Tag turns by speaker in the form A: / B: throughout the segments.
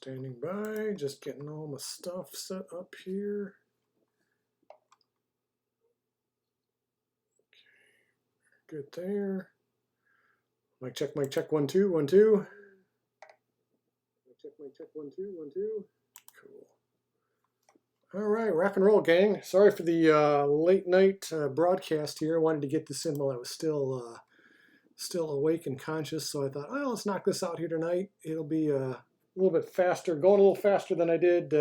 A: Standing by, just getting all my stuff set up here. Okay. Good there. Mic check, 1, 2, 1, 2. Mic check, 1, 2, 1, 2. Cool. All right, rock and roll, gang. Sorry for the late night broadcast here. I wanted to get this in while I was still awake and conscious, so I thought, oh, let's knock this out here tonight. It'll be a little bit faster, going a little faster than I did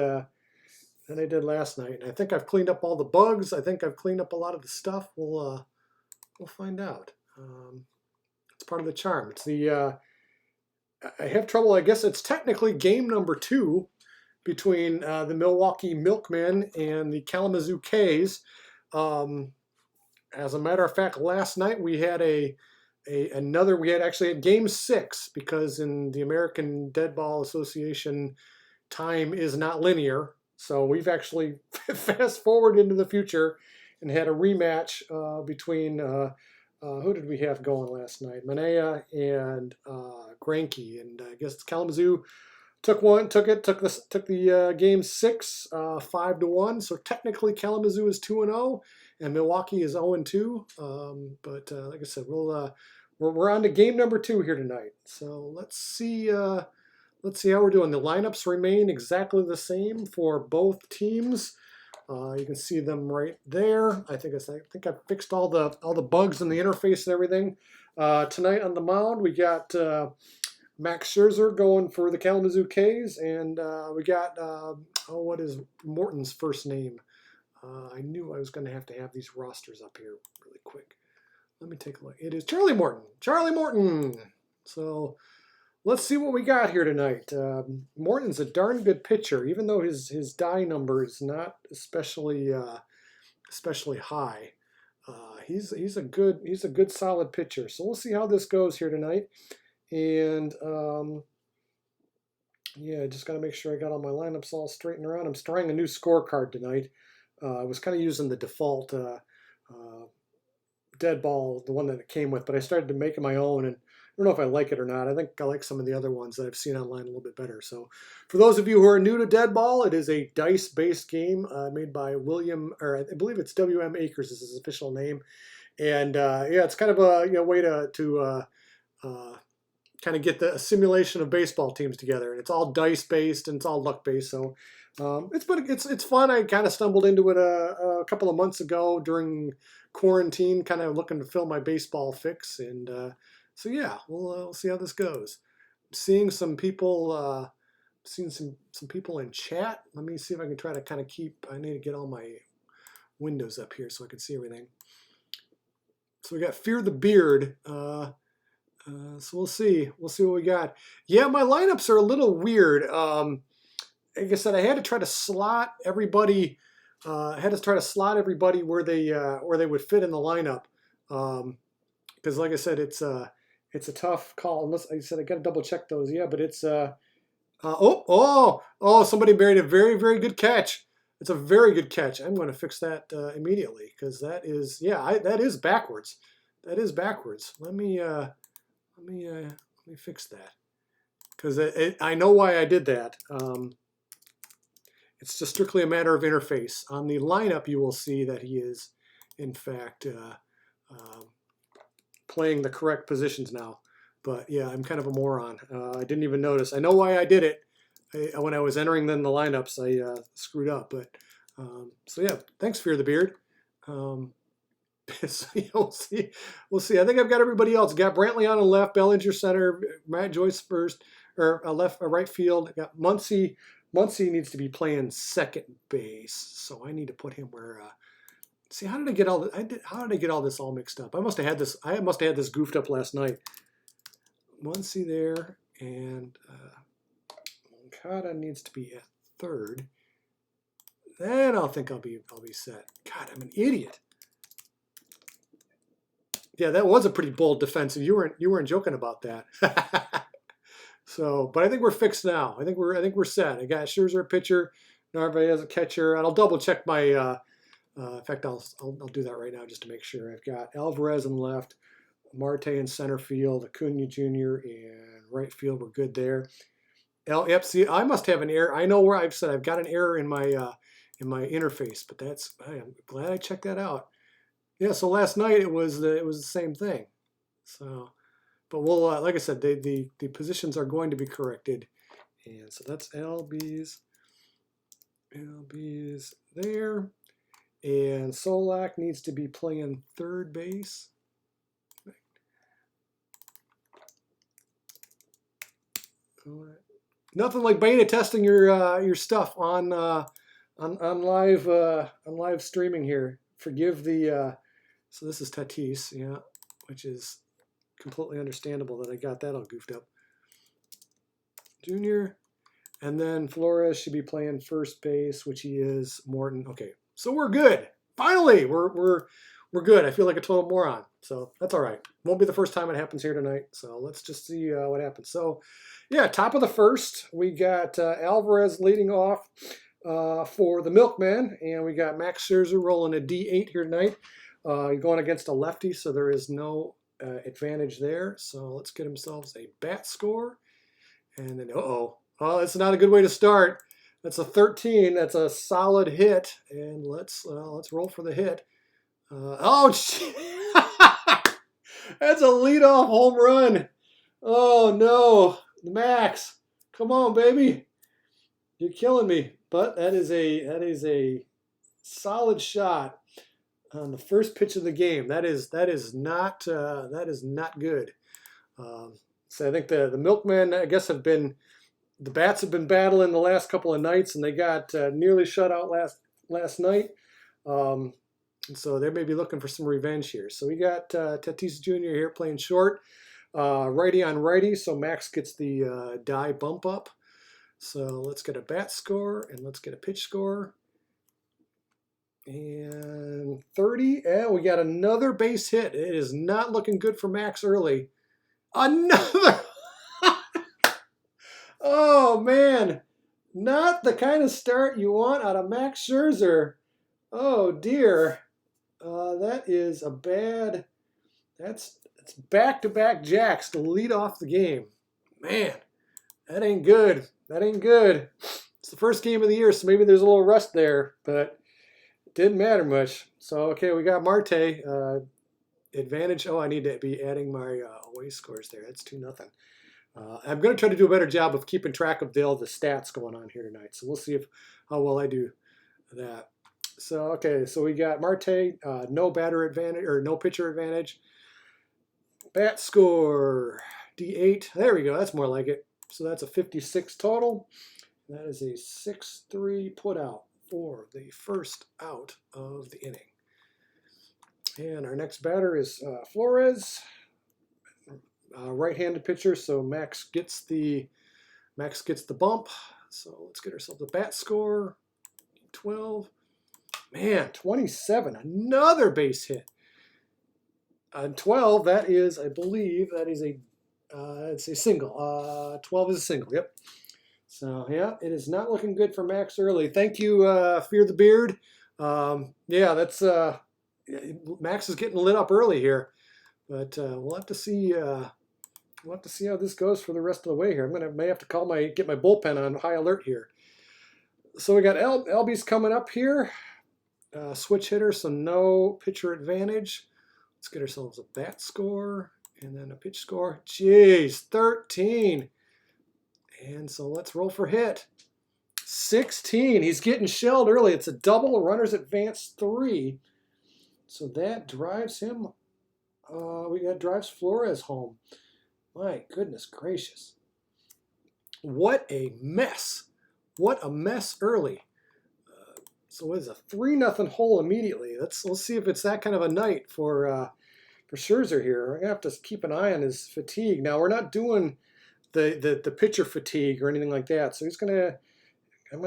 A: last night. And I think I've cleaned up all the bugs. I think I've cleaned up a lot of the stuff. We'll find out. It's part of the charm. It's the I have trouble. I guess it's technically game number 2 between the Milwaukee Milkmen and the Kalamazoo K's. As a matter of fact, last night we had we had actually a game 6, because in the American Deadball Association, time is not linear. So we've actually fast forward into the future and had a rematch between who did we have going last night? Manea and Granke, and I guess Kalamazoo took the game 6 5-1. So technically Kalamazoo is 2-0 and Milwaukee is 0-2. But like I said, we're on to game number 2 here tonight. So let's see how we're doing. The lineups remain exactly the same for both teams. You can see them right there. I think I fixed all the bugs in the interface and everything. Tonight on the mound we got Max Scherzer going for the Kalamazoo K's, and we got what is Morton's first name? I knew I was going to have these rosters up here really quick. Let me take a look. It is Charlie Morton. Charlie Morton. So let's see what we got here tonight. Morton's a darn good pitcher, even though his die number is not especially high. He's a good solid pitcher. So we'll see how this goes here tonight. And yeah, just got to make sure I got all my lineups all straightened around. I'm trying a new scorecard tonight. I was kind of using the default dead ball, the one that it came with, but I started to make my own, and I don't know if I like it or not. I think I like some of the other ones that I've seen online a little bit better. So for those of you who are new to dead ball, it is a dice-based game made by I believe it's WM Akers is his official name. And yeah, it's kind of a way to kind of get a simulation of baseball teams together. And it's all dice-based and it's all luck-based. So it's fun. I kind of stumbled into it a couple of months ago during quarantine, kind of looking to fill my baseball fix. And so yeah, we'll see how this goes. I'm seeing some people, some people in chat. Let me see if I can try to kind of I need to get all my windows up here so I can see everything. So we got Fear the Beard. So we'll see what we got. Yeah, my lineups are a little weird. Like I said, I had to try to slot everybody. Where they would fit in the lineup. Because like I said, it's a tough call. Unless I said I got to double check those. Yeah, but it's somebody made a very, very good catch. It's a very good catch. I'm going to fix that immediately, because that is backwards. That is backwards. Let me fix that, because I know why I did that. It's just strictly a matter of interface. On the lineup, you will see that he is, in fact, playing the correct positions now. But yeah, I'm kind of a moron. I didn't even notice. I know why I did it. When I was entering then the lineups, I screwed up. But so yeah, thanks, Fear the Beard. So, yeah, we'll see. I think I've got everybody else. Got Brantley on the left, Bellinger center, Matt Joyce first, or right field. I got Muncy. Muncy needs to be playing second base, so I need to put him where. See, how did I get all this? How did I get all this all mixed up? I must have had this goofed up last night. Muncy there, and Moncada needs to be at third. Then I'll think I'll be set. God, I'm an idiot. Yeah, that was a pretty bold defensive. You weren't joking about that. So, but I think we're fixed now. I think we're set. I got Scherzer pitcher, Narvaez a catcher, and I'll double check my. In fact, I'll do that right now just to make sure. I've got Alvarez in left, Marte in center field, Acuna Jr. in right field. We're good there. Yep. See, I must have an error. I know where I've said I've got an error in my interface, but I'm glad I checked that out. Yeah. So last night it was the same thing. So, but we'll like I said, the positions are going to be corrected, and so that's LB's there, and Solak needs to be playing third base. All right. Nothing like beta testing your stuff on live streaming here. Forgive the so this is Tatis, yeah, which is completely understandable that I got that all goofed up. Junior, and then Flores should be playing first base, which he is. Morton, okay, so we're good. Finally, we're good. I feel like a total moron, so that's all right. Won't be the first time it happens here tonight. So let's just see what happens. So. Yeah, top of the first, we got Alvarez leading off for the Milkmen, and we got Max Scherzer rolling a D8 here tonight. Going against a lefty, so there is no advantage there. So let's get ourselves a bat score. And then, oh, that's not a good way to start. That's a 13. That's a solid hit. And let's roll for the hit. That's a leadoff home run. Oh, no. Max, come on, baby. You're killing me. But that is a solid shot on the first pitch of the game. That is not good. So I think the Milkmen, I guess, the bats have been battling the last couple of nights, and they got nearly shut out last night. And so they may be looking for some revenge here. So we got Tatis Jr. here playing short. Righty on righty, so Max gets the die bump up. So let's get a bat score, and let's get a pitch score. And 30, and we got another base hit. It is not looking good for Max early. Another! Oh, man. Not the kind of start you want out of Max Scherzer. Oh, dear. That is a bad... It's back-to-back jacks to lead off the game. Man, that ain't good. That ain't good. It's the first game of the year, so maybe there's a little rust there, but it didn't matter much. So, okay, we got Marte. Advantage. Oh, I need to be adding my away scores there. That's 2-0. I'm going to try to do a better job of keeping track of all the stats going on here tonight. So we'll see how well I do that. So, okay, so we got Marte, no batter advantage, or no pitcher advantage. Bat score, D8. There we go. That's more like it. So that's a 56 total. That is a 6-3 put out for the first out of the inning. And our next batter is Flores, right-handed pitcher. So Max gets the bump. So let's get ourselves a bat score. 12. Man, 27. Another base hit. On 12, that is, I believe, it's a single. 12 is a single, yep. So, yeah, it is not looking good for Max early. Thank you, Fear the Beard. Yeah, that's, Max is getting lit up early here. But we'll have to see how this goes for the rest of the way here. May have to get my bullpen on high alert here. So we got LB's coming up here. Switch hitter, so no pitcher advantage. Let's get ourselves a bat score and then a pitch score. Jeez, 13. And so let's roll for hit. 16. He's getting shelled early. It's a double. Runners advance 3. So that drives him. Drives Flores home. My goodness gracious. What a mess. What a mess early. So what is a 3-0 hole immediately? Let's see if it's that kind of a night for Scherzer here. We're gonna have to keep an eye on his fatigue. Now we're not doing the pitcher fatigue or anything like that. So I'm gonna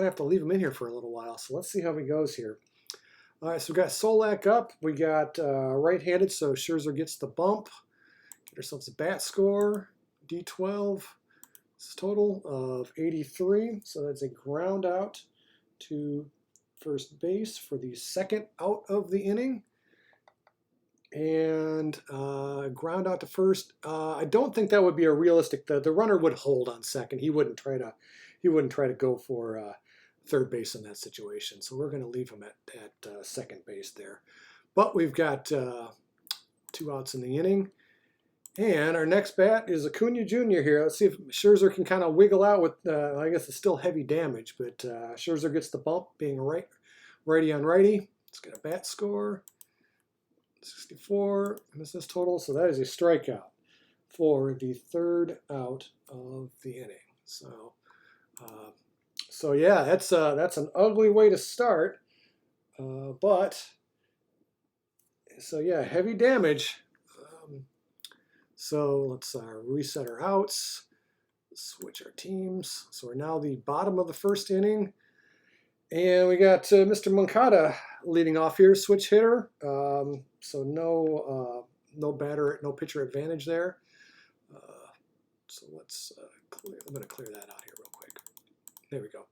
A: have to leave him in here for a little while. So let's see how he goes here. All right, so we got Solak up. We got right-handed, so Scherzer gets the bump. Get ourselves a bat score, D12. This is total of 83. So that's a ground out to first base for the second out of the inning. and ground out to first. I don't think that would be a realistic. The runner would hold on second. He wouldn't try to. He wouldn't try to go for third base in that situation. So we're going to leave him at second base there. But we've got 2 outs in the inning. And our next bat is Acuna Jr. here. Let's see if Scherzer can kind of wiggle out with, I guess it's still heavy damage, but Scherzer gets the bump, being righty on righty. Let's get a bat score. 64, misses total, so that is a strikeout for the 3rd out of the inning. So yeah, that's an ugly way to start, but so yeah, heavy damage. So let's reset our outs, switch our teams. So we're now the bottom of the 1st inning. And we got Mr. Moncada leading off here, switch hitter. So no batter, no pitcher advantage there. So let's I'm going to clear that out here real quick. There we go.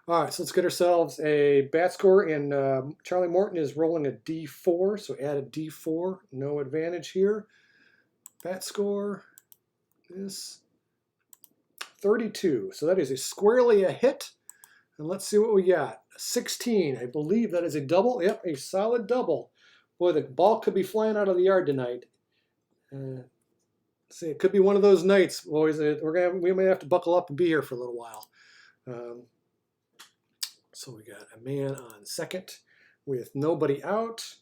A: All right, so let's get ourselves a bat score. And Charlie Morton is rolling a D4, so add a D4. No advantage here. Bat score is 32. So that is squarely a hit. And let's see what we got. 16. I believe that is a double. Yep, a solid double. Boy, the ball could be flying out of the yard tonight. See, it could be one of those nights, boys. We may have to buckle up and be here for a little while. So we got a man on second with nobody out.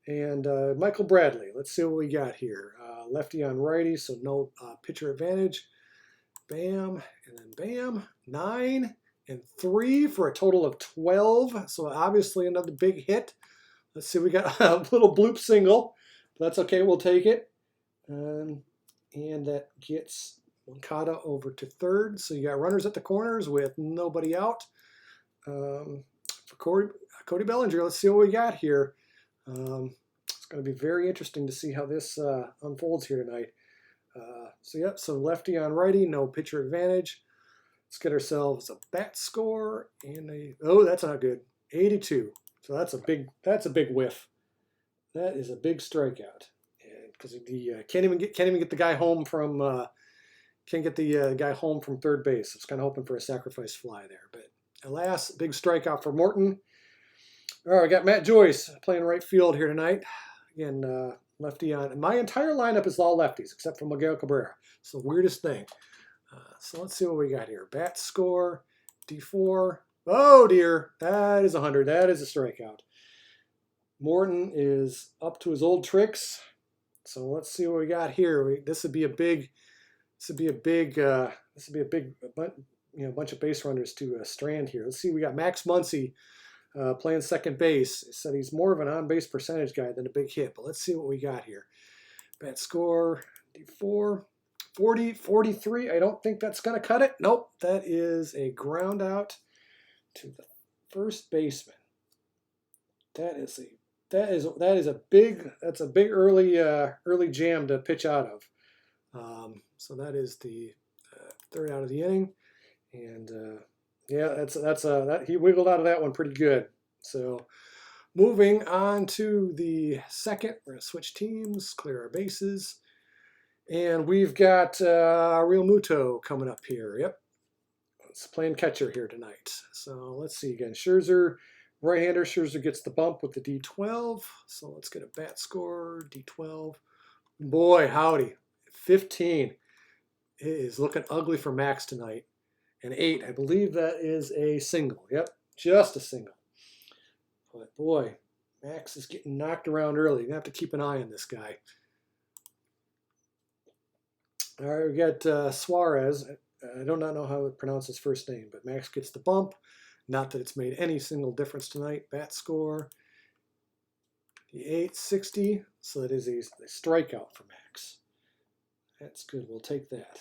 A: And Michael Bradley. Let's see what we got here. Lefty on righty, so no pitcher advantage. Bam, and then bam. 9 and 3 for a total of 12. So obviously another big hit. Let's see, we got a little bloop single. That's okay, we'll take it. And that gets Moncada over to third. So you got runners at the corners with nobody out. For Cody Bellinger, let's see what we got here. It's going to be very interesting to see how this unfolds here tonight. So lefty on righty, no pitcher advantage. Let's get ourselves a bat score and that's not good. 82. So that's a big whiff. That is a big strikeout. Because he can't even get the guy home from guy home from third base. I was kind of hoping for a sacrifice fly there, but alas, big strikeout for Morton. All right, I got Matt Joyce playing right field here tonight. Again, lefty on. My entire lineup is all lefties except for Miguel Cabrera. It's the weirdest thing. So let's see what we got here. Bat score, D4. Oh dear, that is 100. That is a strikeout. Morton is up to his old tricks. So let's see what we got here. This would be a big bunch of base runners to strand here. Let's see. We got Max Muncy playing second base. He said he's more of an on-base percentage guy than a big hit. But let's see what we got here. Bat score, D4, 40, 43. I don't think that's going to cut it. Nope. That is a ground out to the first baseman. That's a big early jam to pitch out of. So that is the 3rd out of the inning, and he wiggled out of that one pretty good. So moving on to the 2nd, we're gonna switch teams, clear our bases, and we've got Real Muto coming up here. Yep, it's playing catcher here tonight. So let's see again. Scherzer. Right-hander, Scherzer gets the bump with the D12. So let's get a bat score, D12. Boy, howdy, 15. It is looking ugly for Max tonight. And 8, I believe that is a single. Yep, just a single. But boy, Max is getting knocked around early. You're going to have to keep an eye on this guy. All right, we got Suarez. I do not know how to pronounce his first name, but Max gets the bump. Not that it's made any single difference tonight. Bat score, the 860. So that is a strikeout for Max. That's good. We'll take that.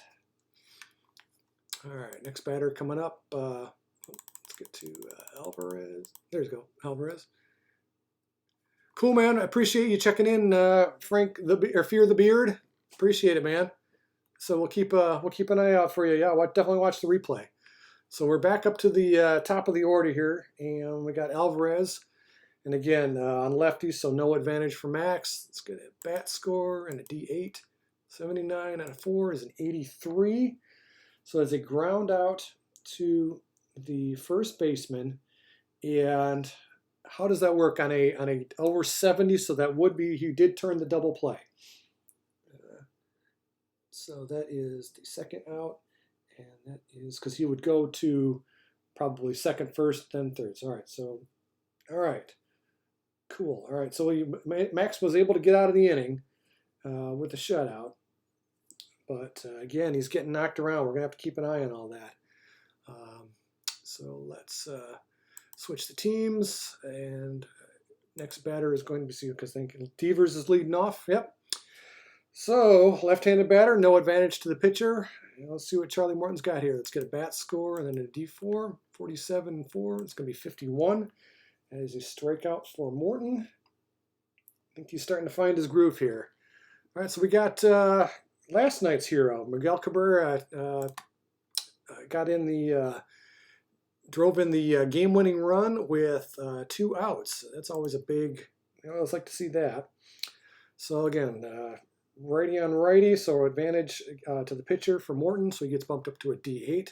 A: All right, next batter coming up. Let's get to Alvarez. There you go, Alvarez. Cool, man. I appreciate you checking in, Frank or Fear the Beard. Appreciate it, man. So we'll keep an eye out for you. Yeah, definitely watch the replay. So we're back up to the top of the order here, and we got Alvarez And again, on lefties, so no advantage for Max. Let's get a bat score and a D8. 79 out of 4 is an 83. So it's a ground out to the first baseman. And how does that work on a over 70? So that would be, he did turn the double play. So that is the second out. And that is because he would go to probably second, first, then third. All right. So, all right. Cool. All right. So Max was able to get out of the inning with a shutout. But again, he's getting knocked around. We're going to have to keep an eye on all that. So let's switch the teams. And next batter is going to be, because I think Devers is leading off. Yep. So left-handed batter, no advantage to the pitcher. Let's see what Charlie Morton's got here. Let's get a bat score and then a D4. 47 4. It's going to be 51. That is a strikeout for Morton. I think he's starting to find his groove here. All right, so we got last night's hero, Miguel Cabrera, drove in the game-winning run with 2 outs. That's always a big, I always like to see that. So again, righty on righty, so advantage to the pitcher for Morton, so he gets bumped up to a D8.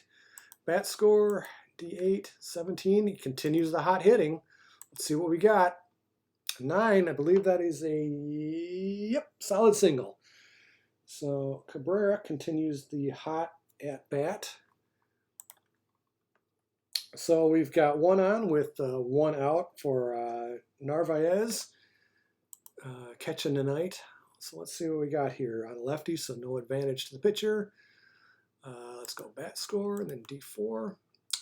A: Bat score, D8, 17. He continues the hot hitting. Let's see what we got. 9, I believe that is a solid single. So Cabrera continues the hot at bat. So we've got 1 on with 1 out for Narvaez catching tonight. So let's see what we got here on lefty. So no advantage to the pitcher. Let's go bat score and then D4.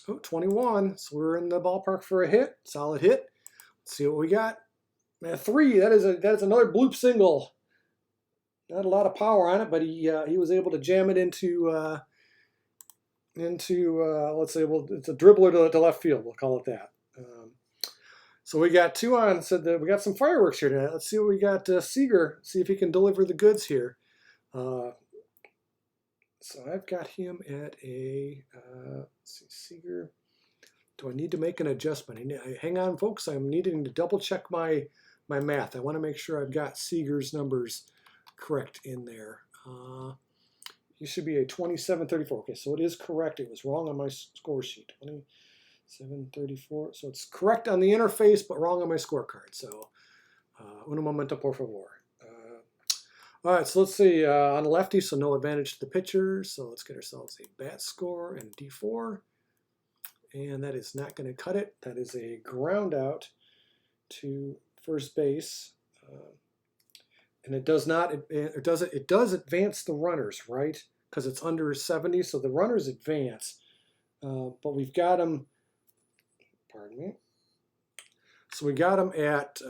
A: Oh, 21. So we're in the ballpark for a hit. Solid hit. Let's see what we got. 3. That is another bloop single. Not a lot of power on it, but he was able to jam it into let's say, well, it's a dribbler to left field. We'll call it that. So we got 2 on. So we got some fireworks here tonight. Let's see what we got. Seager, see if he can deliver the goods here. So I've got him at a. Let's see, Seager. Do I need to make an adjustment? Hang on, folks. I'm needing to double check my math. I want to make sure I've got Seager's numbers correct in there. He should be a 27-34. Okay, so it is correct. It was wrong on my score sheet. 27-34. So it's correct on the interface, but wrong on my scorecard. So, uno momento, por favor. All right, so let's see. On the lefty, so no advantage to the pitcher. So let's get ourselves a bat score and D4. And that is not going to cut it. That is a ground out to first base. And it does not, it does advance the runners, right? Because it's under 70, so the runners advance. But we've got them, pardon me. So we got them at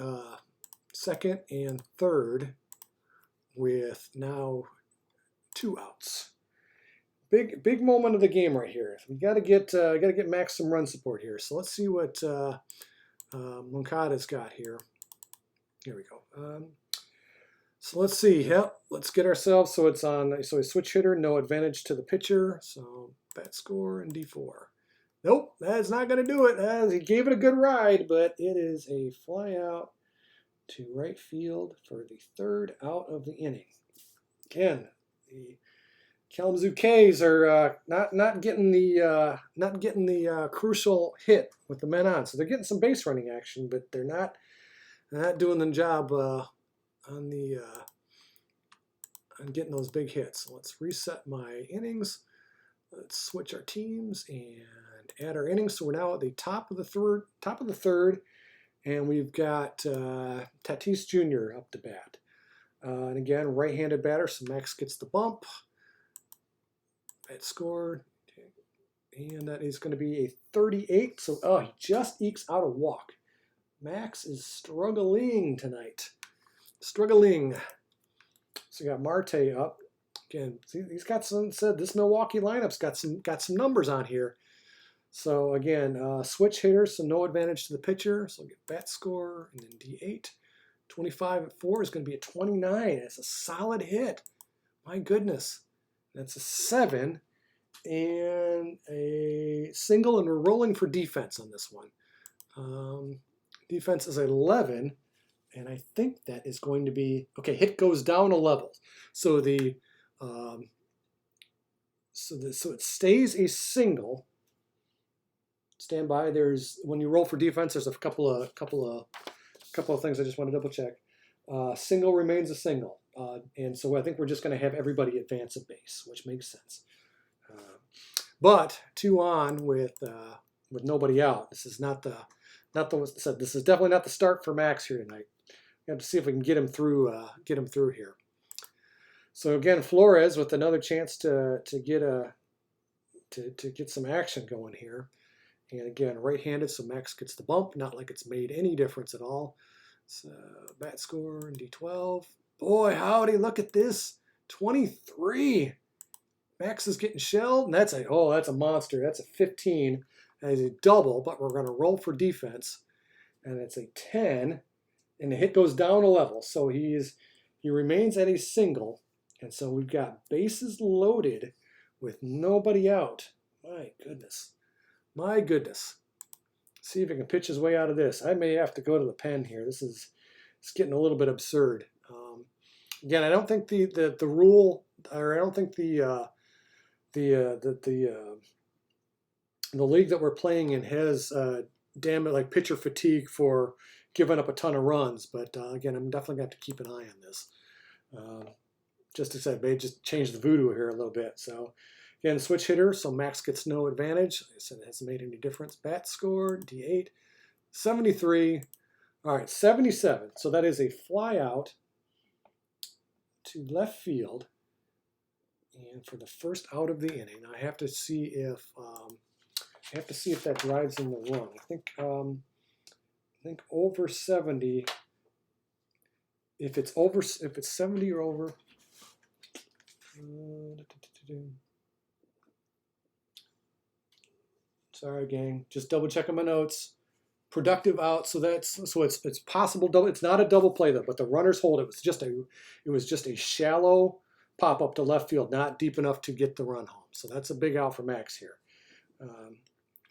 A: second and third with now 2 outs. Big moment of the game right here. We got to get Max some run support here. So let's see what Moncada's got here. Here we go. So let's see. Yep, let's get ourselves. So it's on. So a switch hitter, no advantage to the pitcher. So bat score and D4. Nope, that's not going to do it. He gave it a good ride, but it is a fly out to right field for the 3rd out of the inning. Again, the Kalamazoo K's are not getting the crucial hit with the men on. So they're getting some base running action, but they're not doing the job on getting those big hits. So let's reset my innings. Let's switch our teams and add our innings. So we're now at the top of the third, and we've got Tatis Jr. up to bat. And again, right-handed batter, so Max gets the bump. Bat score, and that is going to be a 38. So he just ekes out a walk. Max is struggling tonight. Struggling. So we got Marte up. Again, see, he's got some. Said this Milwaukee lineup's got some numbers on here. So again, switch hitter, so no advantage to the pitcher. So we'll get bat score and then D8. 25 at 4 is going to be a 29. That's a solid hit. My goodness. That's a 7 and a single, and we're rolling for defense on this one. Defense is 11, and I think that is going to be okay. Hit goes down a level, so so it stays a single. Stand by. There's when you roll for defense, there's a couple of things I just want to double check. Single remains a single, and so I think we're just going to have everybody advance a base, which makes sense. But 2 on with nobody out. This is not the this is definitely not the start for Max here tonight. We have to see if we can get him through here. So again, Flores with another chance to get some action going here. And again, right-handed, so Max gets the bump. Not like it's made any difference at all. So bat score and D12. Boy, howdy, look at this. 23. Max is getting shelled, and that's a monster. That's a 15. That is a double, but we're going to roll for defense. And it's a 10. And the hit goes down a level. So he remains at a single. And so we've got bases loaded with nobody out. My goodness. My goodness. See if he can pitch his way out of this. I may have to go to the pen here. It's getting a little bit absurd. Again, I don't think the rule, or I don't think the league that we're playing in has like pitcher fatigue for giving up a ton of runs. But again, I'm definitely going to have to keep an eye on this. Just as I said, may just change the voodoo here a little bit. So. Again, switch hitter, so Max gets no advantage. I said it hasn't made any difference. Bat score, D8, 73. All right, 77. So that is a fly out to left field. And for the first out of the inning, I have to see if that drives in the run. I think over 70. If it's 70 or over. Sorry, gang. Just double checking my notes. Productive out, so it's possible double. It's not a double play though, but the runners hold. It was just a shallow pop up to left field, not deep enough to get the run home. So that's a big out for Max here.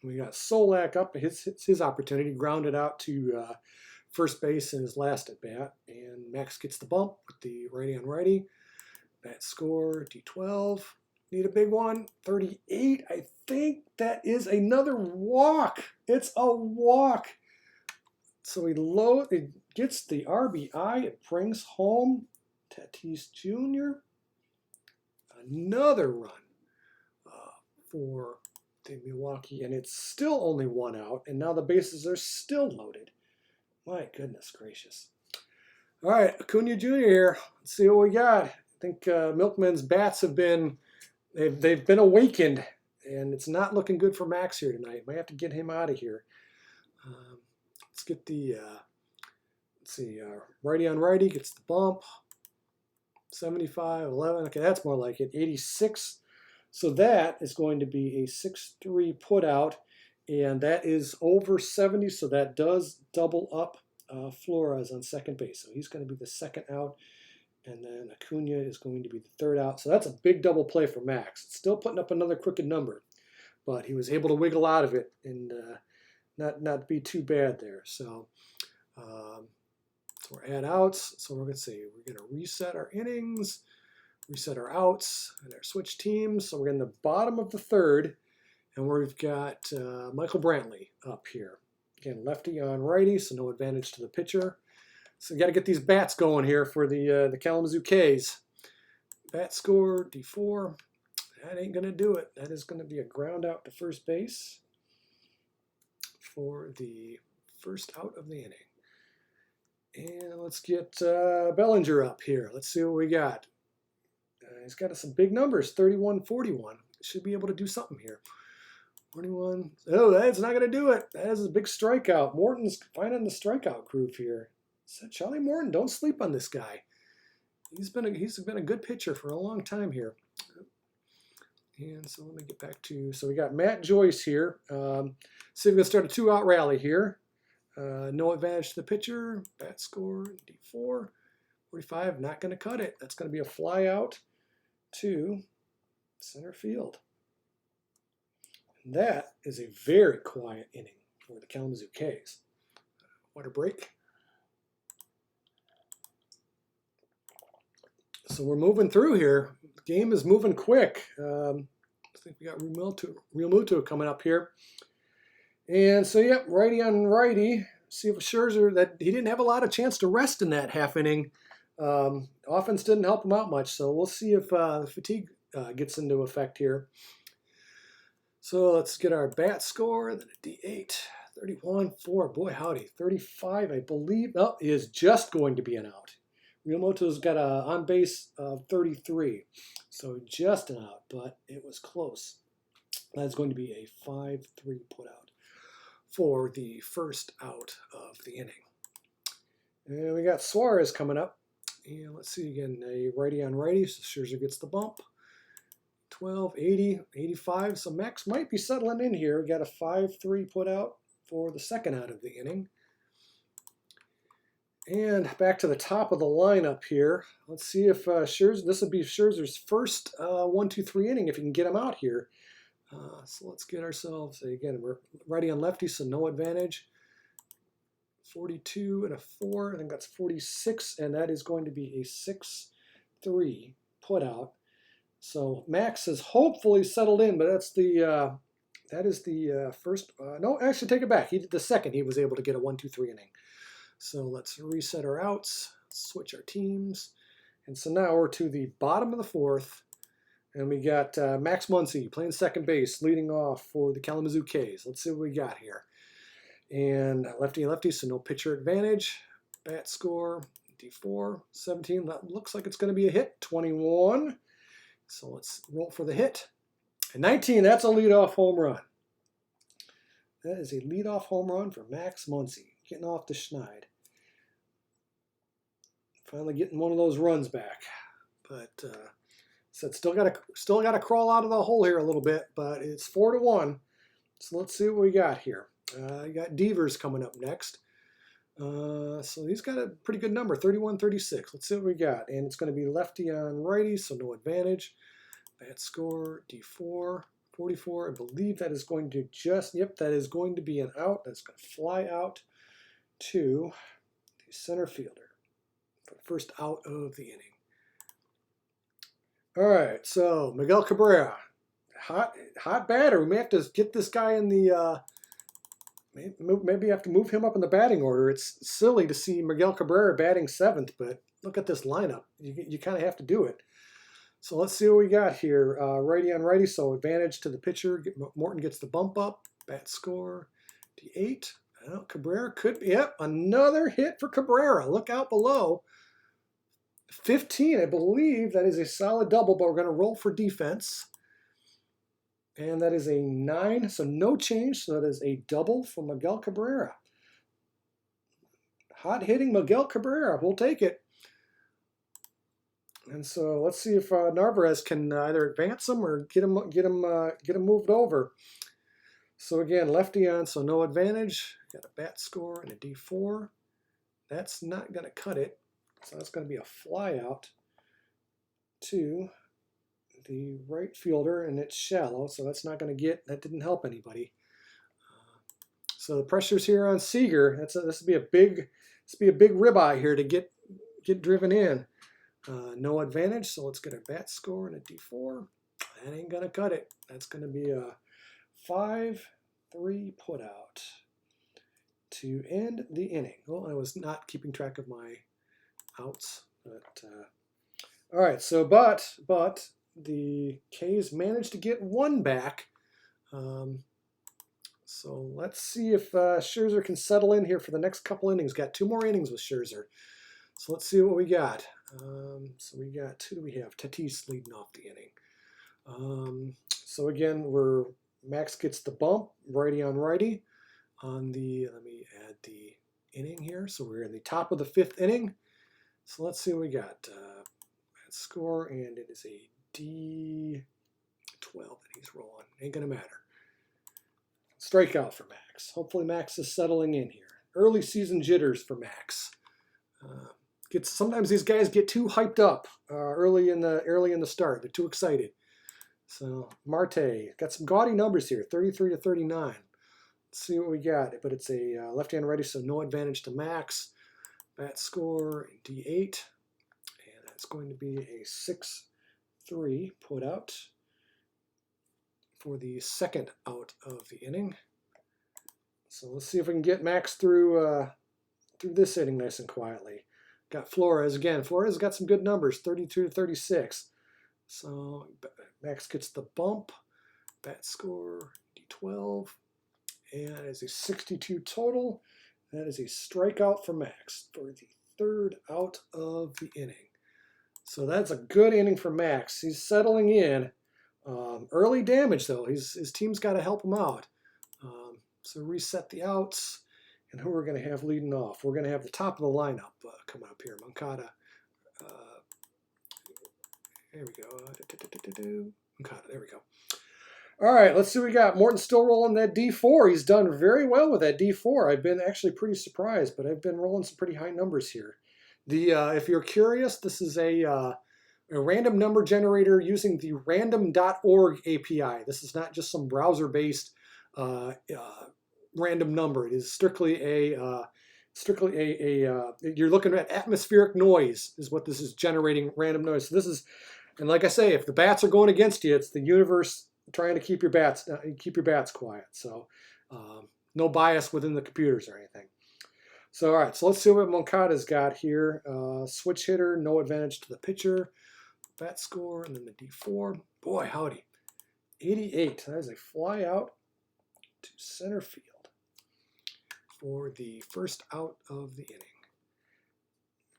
A: We got Solak up. His opportunity, grounded out to first base in his last at bat, and Max gets the bump with the righty on righty. Bat score D12. Need a big one. 38. I think that is another walk. It's a walk. So it gets the RBI. It brings home Tatis Jr. Another run for the Milwaukee, and it's still only 1 out, and now the bases are still loaded. My goodness gracious. All right, Acuna Jr. here. Let's see what we got. I think Milkmen's bats have been... They've been awakened, and it's not looking good for Max here tonight. Might have to get him out of here. Let's get the righty on righty gets the bump. 75, 11. Okay, that's more like it. 86. So that is going to be a 6-3 put out, and that is over 70. So that does double up Flores on second base. So he's going to be the second out. And then Acuna is going to be the third out. So that's a big double play for Max. It's still putting up another crooked number, but he was able to wiggle out of it and not be too bad there. So, we're at outs. So we're going to see. We're going to reset our innings, reset our outs, and our switch teams. So we're in the bottom of the third, and we've got Michael Brantley up here. Again, lefty on righty, so no advantage to the pitcher. So you got to get these bats going here for the Kalamazoo K's. Bat score, D4. That ain't going to do it. That is going to be a ground out to first base for the first out of the inning. And let's get Bellinger up here. Let's see what we got. He's got some big numbers, 31-41. Should be able to do something here. 41. Oh, that's not going to do it. That is a big strikeout. Morton's finding the strikeout groove here. So Charlie Morton, don't sleep on this guy. He's been a good pitcher for a long time here. And so let me get back to, so we got Matt Joyce here. See if we can start a 2-out rally here. No advantage to the pitcher. Bat score, D4. 45, not going to cut it. That's going to be a fly out to center field. And that is a very quiet inning for the Kalamazoo K's. water break. So we're moving through here. The game is moving quick. I think we got Real Muto coming up here. And so, yep, righty on righty. See if Scherzer, that he didn't have a lot of chance to rest in that half inning. Offense didn't help him out much, so we'll see if the fatigue gets into effect here. So let's get our bat score, then a D8, 31, 4, boy howdy, 35, I believe, is just going to be an out. Realmuto's got a on base of 33, so just an out, but it was close. That's going to be a 5-3 put out for the first out of the inning. And we got Suarez coming up. And let's see again, a righty on righty, so Scherzer gets the bump. 12, 80, 85. So Max might be settling in here. We got a 5-3 put out for the second out of the inning. And back to the top of the lineup here. Let's see if Scherzer, this will be Scherzer's first 1-2-3 inning if he can get him out here. So let's get ourselves, again, we're righty on lefty, so no advantage. 42 and a 4, I think that's 46, and that is going to be a 6-3 put out. So Max has hopefully settled in, but that's the that is the first. No, actually, take it back. He did the second. He was able to get a 1-2-3 inning. So let's reset our outs, switch our teams, and so now we're to the bottom of the fourth, and we got Max Muncy playing second base, leading off for the Kalamazoo K's. Let's see what we got here. And lefty, so no pitcher advantage. Bat score, D4, 17. That looks like it's going to be a hit. 21. So let's roll for the hit. And 19, that's a leadoff home run. That is a leadoff home run for Max Muncy, getting off the schneid. Finally getting one of those runs back. But so it's still got to crawl out of the hole here a little bit, but it's 4-1. So let's see what we got here. You got Devers coming up next. So he's got a pretty good number, 31-36. Let's see what we got. And it's going to be lefty on righty, so no advantage. Bat score, D4, 44. I believe that is going to that is going to be an out. That's going to fly out to the center fielder for the first out of the inning. All right, so Miguel Cabrera, hot batter. We may have to get this guy in the maybe have to move him up in the batting order. It's silly to see Miguel Cabrera batting 7th, but look at this lineup. You kind of have to do it. So let's see what we got here. Righty on righty, so advantage to the pitcher. Morton gets the bump up. Bat score, D8. Well, Cabrera could be, yep, another hit for Cabrera. Look out below. 15, I believe that is a solid double, but we're going to roll for defense. And that is a 9, so no change. So that is a double for Miguel Cabrera. Hot hitting Miguel Cabrera. We'll take it. And so let's see if Alvarez can either advance him or get him moved over. So again, lefty on, so no advantage. Got a bat score and a D4. That's not going to cut it. So that's going to be a fly out to the right fielder, and it's shallow, so that's not going to get. That didn't help anybody. So the pressure's here on Seager. This would be a big ribeye here to get driven in. No advantage, so let's get a bat score and a D4. That ain't going to cut it. That's going to be a 5-3 put out to end the inning. Well, I was not keeping track of my outs, but all right. So, but the K's managed to get one back. So let's see if Scherzer can settle in here for the next couple innings. Got 2 more innings with Scherzer. So let's see what we got. So we got, who do we have? Tatis leading off the inning. So again, Max gets the bump, righty on righty. On the, let me add the inning here. So we're in the top of the 5th inning. So let's see what we got. Score, and it is a D12 that he's rolling. Ain't gonna matter. Strikeout for Max. Hopefully Max is settling in here. Early season jitters for Max. Sometimes these guys get too hyped up early in the start. They're too excited. So Marte got some gaudy numbers here, 33-39. Let's Let's see what we got. But it's a left-hand righty, so no advantage to Max. Bat score, D8. And that's going to be a 6-3 put out for the second out of the inning. So let's see if we can get Max through this inning nice and quietly. Got Flores again. Flores got some good numbers, 32 to 36. So Max gets the bump. Bat score, D12. And that is a 62 total. That is a strikeout for Max for the third out of the inning. So that's a good inning for Max. He's settling in. Early damage, though. His team's got to help him out. So reset the outs. And who we're going to have leading off? We're going to have the top of the lineup coming up here. Moncada. There we go. Moncada, there we go. All right, let's see what we got. Morton's still rolling that D4. He's done very well with that D4. I've been actually pretty surprised, but I've been rolling some pretty high numbers here. If you're curious, this is a random number generator using the random.org API. This is not just some browser-based random number. It is strictly a you're looking at atmospheric noise is what this is generating, random noise. So this is, and like I say, if the bats are going against you, it's the universe trying to keep your bats quiet. So no bias within the computers or anything. So all right, so let's see what Moncada's got here. Switch hitter, no advantage to the pitcher. Bat score, and then the D4. Boy, howdy. 88. That is a fly out to center field for the first out of the inning.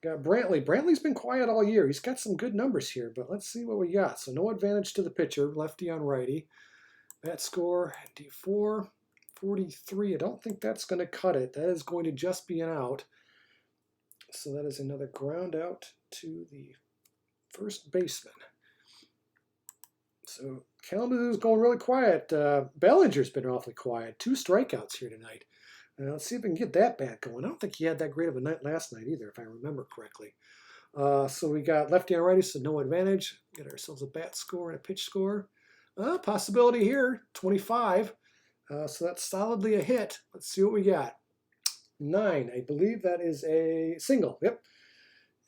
A: Got Brantley. Brantley's been quiet all year. He's got some good numbers here, but let's see what we got. So no advantage to the pitcher, lefty on righty. Bat score, D4, 43. I don't think that's going to cut it. That is going to just be an out. So that is another ground out to the first baseman. So Kalamazoo's going really quiet. Bellinger's been awfully quiet. 2 strikeouts here tonight. Let's see if we can get that bat going. I don't think he had that great of a night last night either, if I remember correctly. So we got lefty and righty, so no advantage. Get ourselves a bat score and a pitch score. Possibility here, 25. So that's solidly a hit. Let's see what we got. 9. I believe that is a single. Yep.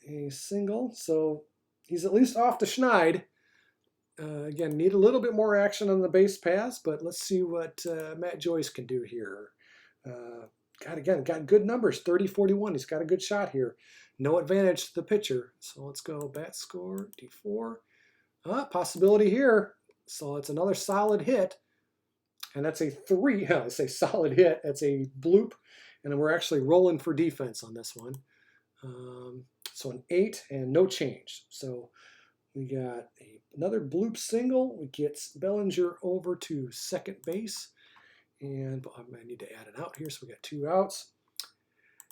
A: A single. So he's at least off the schneid. Again, need a little bit more action on the base paths, but let's see what Matt Joyce can do here. Got good numbers, 30-41. He's got a good shot here. No advantage to the pitcher. So let's go bat score, D4. Possibility here. So it's another solid hit. And that's a 3. I say solid hit. That's a bloop. And then we're actually rolling for defense on this one. So an 8 and no change. So we got another bloop single. We get Bellinger over to second base. And I need to add an out here, so we got 2 outs.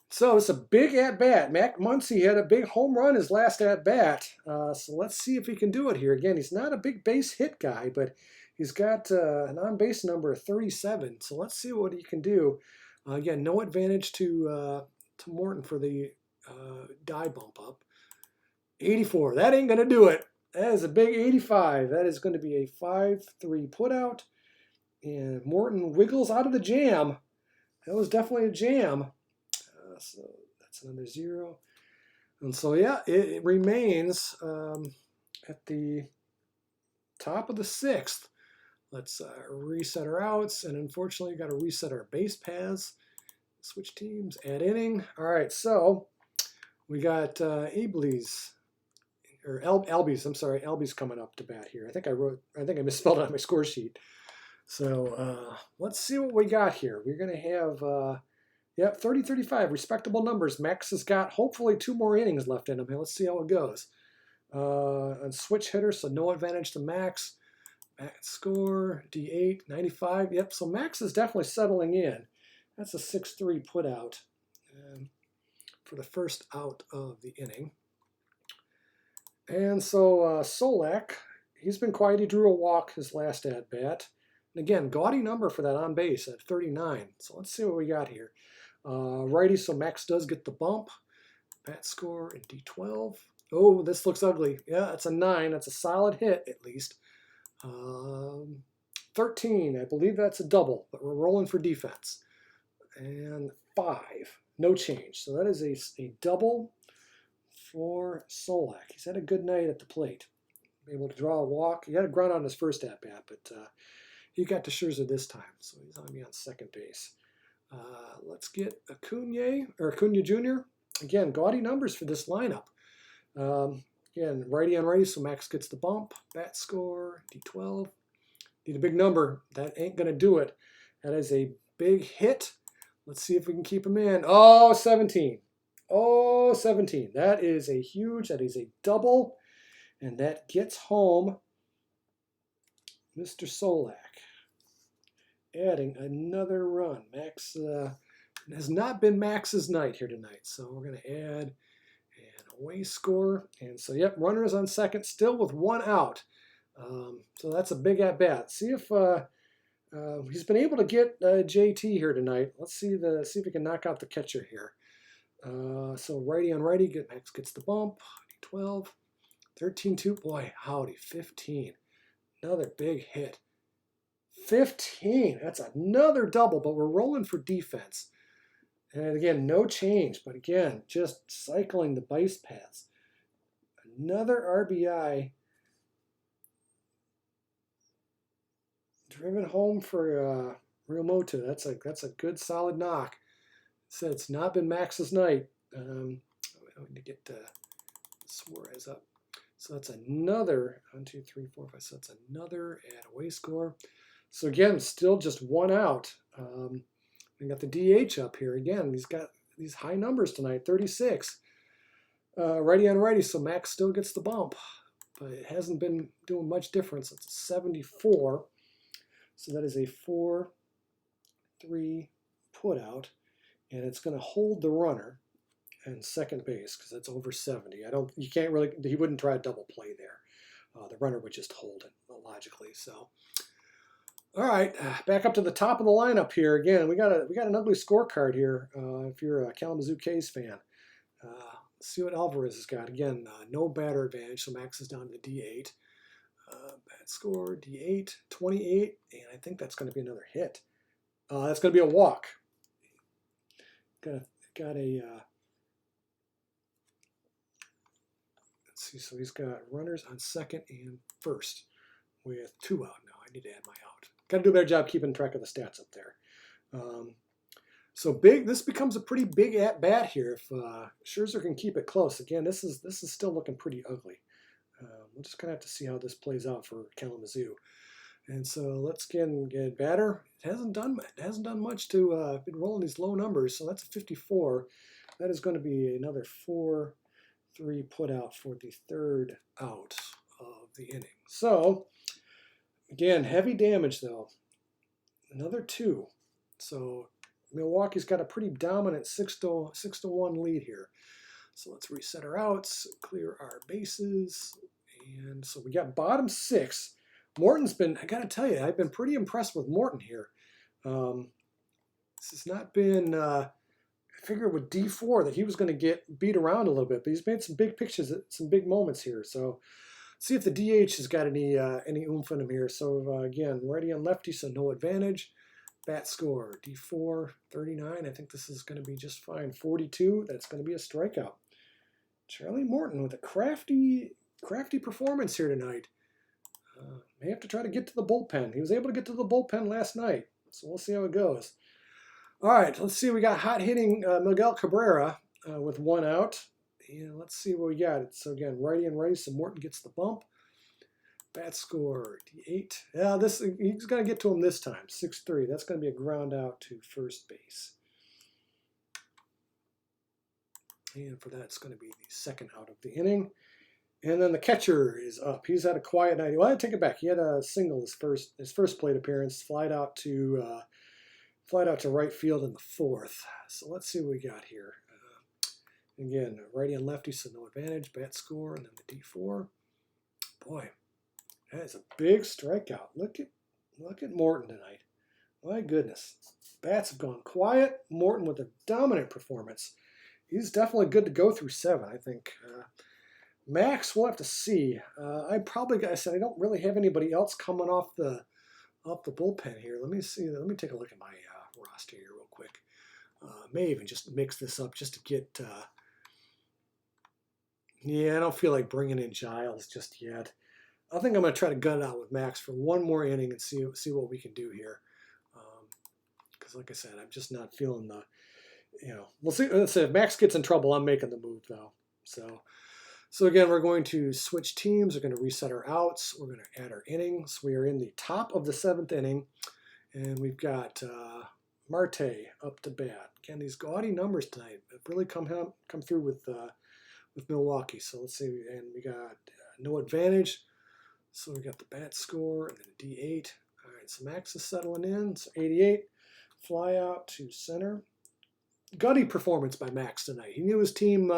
A: So it's a big at-bat. Mac Muncy had a big home run his last at-bat. So let's see if he can do it here. Again, he's not a big base hit guy, but he's got an on-base number of 37. So let's see what he can do. Again, no advantage to Morton for the die bump up. 84. That ain't going to do it. That is a big 85. That is going to be a 5-3 putout. And Morton wiggles out of the jam. That was definitely a jam. So that's another 0. And so, yeah, it remains at the top of the 6th. Let's reset our outs. And unfortunately, we've got to reset our base paths. Switch teams, add inning. All right, so we got Albies. I'm sorry, Albies coming up to bat here. I think I misspelled it on my score sheet. So let's see what we got here. We're going to have, 30-35, respectable numbers. Max has got hopefully 2 more innings left in him. Let's see how it goes. And switch hitter, so no advantage to Max. Bat score, D8, 95. Yep, so Max is definitely settling in. That's a 6-3 put out for the first out of the inning. And so Solak, he's been quiet. He drew a walk his last at-bat. Again, gaudy number for that on base at 39. So let's see what we got here. Righty, so Max does get the bump. Bat score in D12. Oh, this looks ugly. Yeah, that's a 9. That's a solid hit, at least. 13, I believe that's a double, but we're rolling for defense. and 5. No change. So that is a double for Solak. He's had a good night at the plate. Able to draw a walk. He had a ground on his first at-bat, but he got to Scherzer this time, so he's on me on second base. Let's get Acuna Jr. Again, gaudy numbers for this lineup. Again, righty on righty, so Max gets the bump. Bat score, D12. Need a big number. That ain't going to do it. That is a big hit. Let's see if we can keep him in. Oh, 17. Oh, 17. That is a double. And that gets home Mr. Solak, adding another run. Max has not been Max's night here tonight, so we're going to add an away score. And so, yep, runner is on second, still with 1 out. So that's a big at bat. See if he's been able to get JT here tonight. Let's see if we can knock out the catcher here. So righty on righty, Max gets the bump. 12. 13-2, boy, howdy, 15. Another big hit. 15, that's another double, but we're rolling for defense. And again, no change, but again, just cycling the base paths. Another RBI. Driven home for Real Motu. That's a good solid knock. Said it's not been Max's night. I need to get Suarez up. So that's another 1, 2, 3, 4, 5. So that's another add away score. So again, still just 1 out. We got the DH up here again. He's got these high numbers tonight, 36. Righty on righty, so Max still gets the bump, but it hasn't been doing much difference. It's a 74. So that is a 4-3 put out, and it's going to hold the runner and second base because that's over 70. You can't really, he wouldn't try a double play there. The runner would just hold it logically. So, all right, back up to the top of the lineup here. Again, we got an ugly scorecard here. If you're a Kalamazoo K's fan, let's see what Alvarez has got. Again, no batter advantage, so Max is down to the D8. Bat score D8, 28, and I think that's going to be another hit. That's going to be a walk. Got a. Let's see, so he's got runners on second and first with 2 out now. I need to add my out. Got to do a better job keeping track of the stats up there. So this becomes a pretty big at bat here if Scherzer can keep it close. Again, this is still looking pretty ugly. We're just gonna have to see how this plays out for Kalamazoo. And so let's get batter. It hasn't done much to been rolling these low numbers. So that's a 54. That is going to be another 4-3 put out for the 3rd out of the inning. So again, heavy damage though. Another 2. So Milwaukee's got a pretty dominant 6-1 lead here. So let's reset our outs, clear our bases, and so we got bottom 6. Morton's been, I got to tell you, I've been pretty impressed with Morton here. This has not been, I figured with D4 that he was going to get beat around a little bit, but he's made some big pitches, some big moments here. So let's see if the DH has got any oomph in him here. So again, righty and lefty, so no advantage. Bat score, D4, 39. I think this is going to be just fine. 42, that's going to be a strikeout. Charlie Morton with a crafty performance here tonight. May have to try to get to the bullpen. He was able to get to the bullpen last night, so we'll see how it goes. All right, let's see. We got hot hitting Miguel Cabrera with 1 out. And let's see what we got. So again, righty and righty, so Morton gets the bump. Bat score, D8. Yeah, he's going to get to him this time, 6-3. That's going to be a ground out to first base. And for that, it's going to be the 2nd out of the inning. And then the catcher is up. He's had a quiet night. Well, I take it back. He had a single his first plate appearance. Flied out to right field in the 4th. So let's see what we got here. Again, righty and lefty, so no advantage. Bat score, and then the D4. Boy, that is a big strikeout. Look at Morton tonight. My goodness. Bats have gone quiet. Morton with a dominant performance. He's definitely good to go through 7, I think. Max, we'll have to see. I said I don't really have anybody else coming off the bullpen here. Let me see. Let me take a look at my roster here real quick. may even just mix this up just to get. Yeah, I don't feel like bringing in Giles just yet. I think I'm going to try to gut it out with Max for one more inning and see what we can do here. Because, like I said, I'm just not feeling the. We'll see. Let's say if Max gets in trouble, I'm making the move though. So again, we're going to switch teams. We're going to reset our outs. We're going to add our innings. We are in the top of the 7th inning, and we've got Marte up to bat. Again, these gaudy numbers tonight have really come through with Milwaukee. So let's see, and we got no advantage. So we got the bat score and then D8. All right, so Max is settling in. So 88, fly out to center. Gutty performance by Max tonight. He knew his team.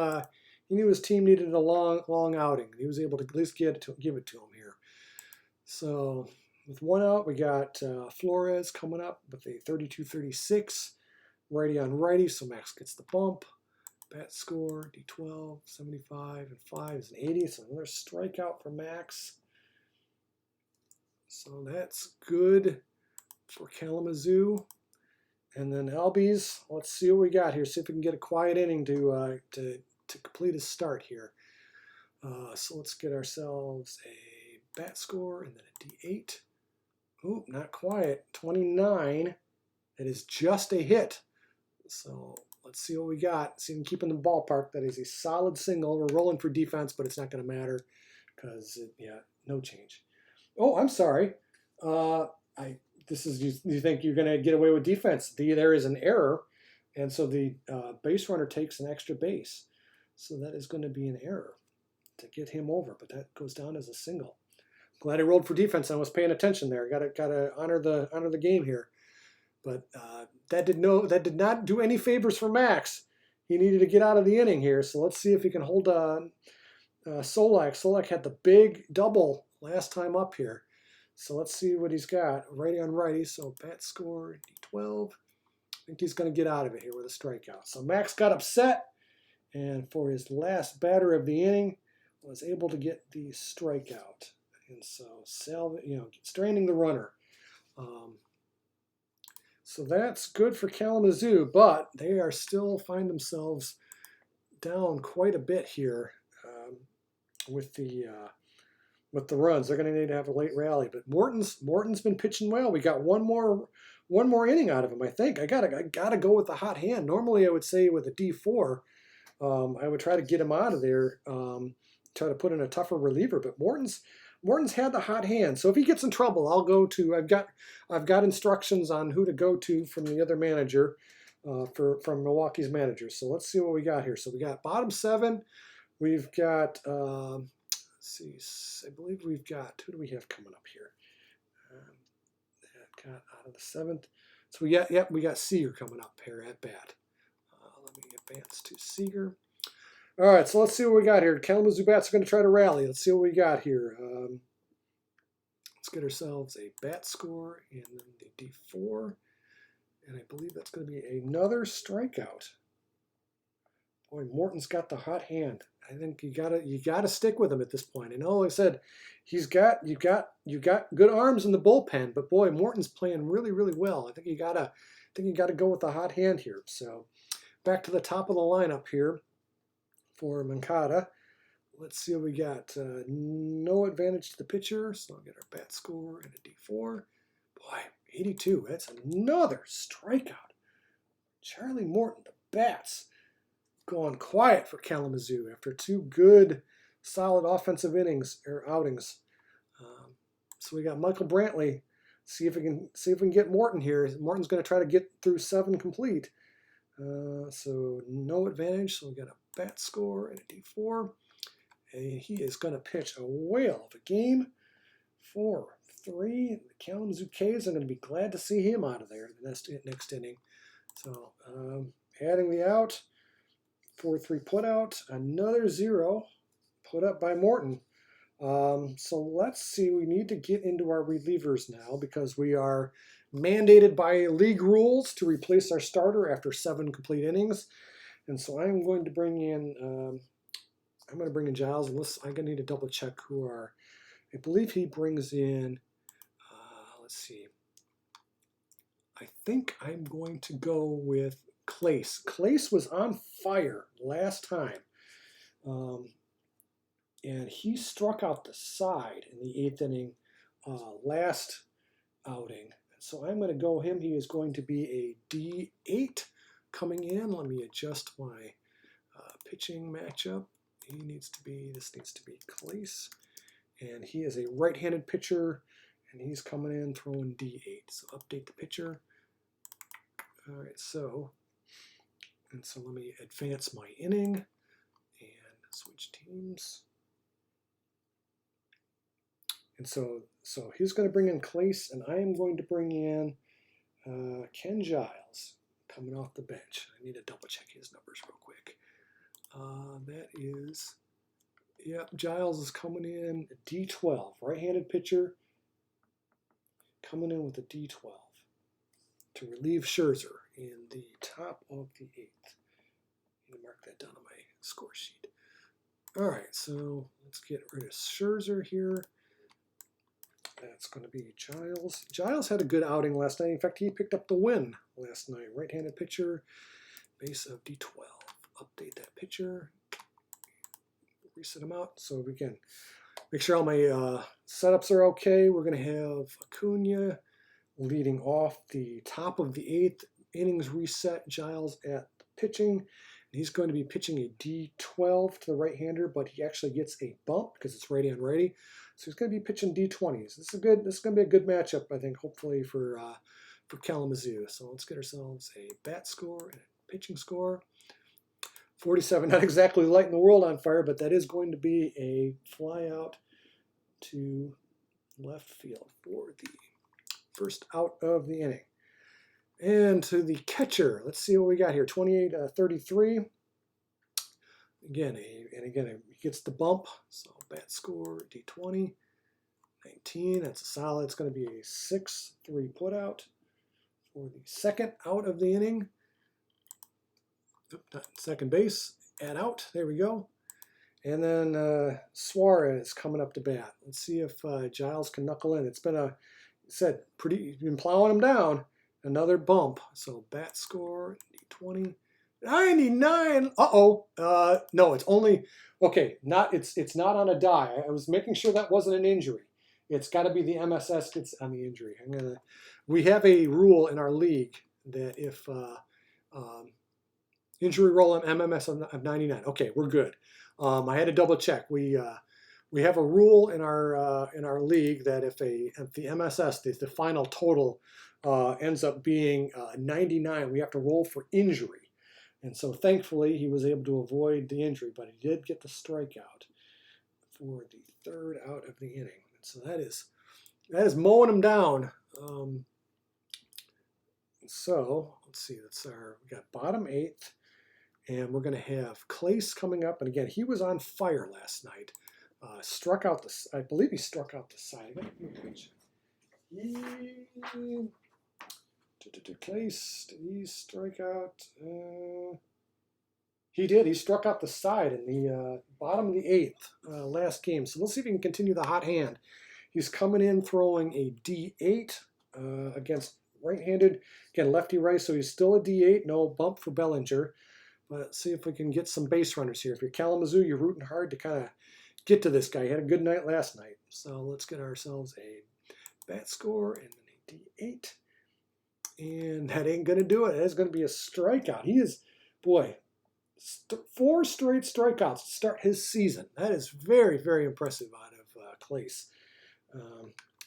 A: He knew his team needed a long outing. He was able to at least give it to him here. So with 1 out, we got Flores coming up with a 32-36, righty on righty. So Max gets the bump. Bat score D12, 75, and 5 is an 80. So another strikeout for Max. So that's good for Kalamazoo. And then Albies, let's see what we got here. See if we can get a quiet inning to complete his start here. So let's get ourselves a bat score and then a D8. Ooh, not quiet. 29. That is just a hit. So let's see what we got. See him keep in the ballpark. That is a solid single. We're rolling for defense, but it's not going to matter because, no change. Oh, I'm sorry. You think you're going to get away with defense. There is an error, and so the base runner takes an extra base. So that is going to be an error to get him over, but that goes down as a single. Glad I rolled for defense. I was paying attention there. Got to honor the game here. But that did not do any favors for Max. He needed to get out of the inning here. So let's see if he can hold on. Solak. Solak had the big double last time up here. So let's see what he's got. Righty on righty. So bat score D12. I think he's going to get out of it here with a strikeout. So Max got upset, and for his last batter of the inning, was able to get the strikeout. And so stranding the runner. So that's good for Kalamazoo, but they are still find themselves down quite a bit here with the runs. They're going to need to have a late rally. But Morton's been pitching well. We got one more inning out of him. I think I gotta go with the hot hand. Normally I would say with a D4, I would try to get him out of there, try to put in a tougher reliever. But Morton's had the hot hand. So if he gets in trouble, I'll go to. I've got instructions on who to go to from the other manager, from Milwaukee's manager. So let's see what we got here. So we got bottom 7. We've got. Let's see. I believe we've got. Who do we have coming up here? That got out of the 7th. So we got Seager coming up here at bat. Let me advance to Seager. All right, so let's see what we got here. Kalamazoo bats are going to try to rally. Let's see what we got here. Let's get ourselves a bat score and then the D4. And I believe that's going to be another strikeout. Boy, Morton's got the hot hand. I think you gotta stick with him at this point. I know I said you got good arms in the bullpen, but boy, Morton's playing really, really well. I think you gotta go with the hot hand here. So back to the top of the lineup here for Mancada. Let's see what we got. No advantage to the pitcher, so I'll get our bat score and a D4. Boy, 82. That's another strikeout. Charlie Morton, the bats, going quiet for Kalamazoo after 2 good, solid offensive outings. So we got Michael Brantley. See if we can get Morton here. Morton's going to try to get through 7 complete. So no advantage. So we got a bat score and a D4. And he is going to pitch a whale of a game. 4-3. The Kalamazoo K's are going to be glad to see him out of there in the next inning. So adding the out. 4-3 put out. Another 0 put up by Morton. So let's see. We need to get into our relievers now because we are mandated by league rules to replace our starter after 7 complete innings. And so I'm going to bring in Giles. I'm going to need to double check who are. I believe he brings in. Let's see. I think I'm going to go with Clase. Clase was on fire last time. And he struck out the side in the 8th inning last outing. So I'm going to go him. He is going to be a D8 coming in. Let me adjust my pitching matchup. This needs to be Clase. And he is a right-handed pitcher, and he's coming in throwing D8. So update the pitcher. All right, so let me advance my inning and switch teams. And so he's going to bring in Clase, and I am going to bring in Ken Giles coming off the bench. I need to double check his numbers real quick. That is, yep, Giles is coming in a D12, right-handed pitcher, coming in with a D12 to relieve Scherzer in the top of the 8th. I'm going to mark that down on my score sheet. All right, so let's get rid of Scherzer here. That's going to be Giles. Giles had a good outing last night. In fact, he picked up the win last night. Right-handed pitcher, base of D12. Update that pitcher. Reset him out so we can make sure all my setups are okay. We're going to have Acuna leading off the top of the 8th. Innings reset. Giles at pitching. He's going to be pitching a D12 to the right-hander, but he actually gets a bump because it's righty on righty. So he's going to be pitching D20s. This is going to be a good matchup, I think, hopefully for Kalamazoo. So let's get ourselves a bat score and a pitching score. 47, not exactly lighting the world on fire, but that is going to be a fly out to left field for the first out of the inning. And to the catcher, let's see what we got here. 28-33. Again, he gets the bump. So bat score D20, 19. That's a solid. It's going to be a 6-3 putout for the second out of the inning. Not second base, add out. There we go. And then Suarez coming up to bat. Let's see if Giles can knuckle in. It's been been plowing him down. Another bump. So bat score D20, 99. No, it's only okay. It's not on a die. I was making sure that wasn't an injury. It's got to be the MSS gets on the injury. We have a rule in our league that if injury roll on MMS of 99. Okay, we're good. I had to double check. We have a rule in our league that if the MSS, the final total, ends up being 99, we have to roll for injury. And so thankfully he was able to avoid the injury, but he did get the strikeout for the third out of the inning. And so that is mowing him down. So let's see. We got bottom 8th. And we're going to have Clase coming up. And again, he was on fire last night. I believe he struck out the side. Clase, did he strike out? He did. He struck out the side in the bottom of the 8th last game. So we'll see if he can continue the hot hand. He's coming in throwing a D8 against right-handed. Again, lefty-right, so he's still a D8. No bump for Bellinger. But let's see if we can get some base runners here. If you're Kalamazoo, you're rooting hard to kind of get to this guy. He had a good night last night. So let's get ourselves a bat score and then a D8. And that ain't going to do it. That is going to be a strikeout. He is, 4 straight strikeouts to start his season. That is very, very impressive out of Clase.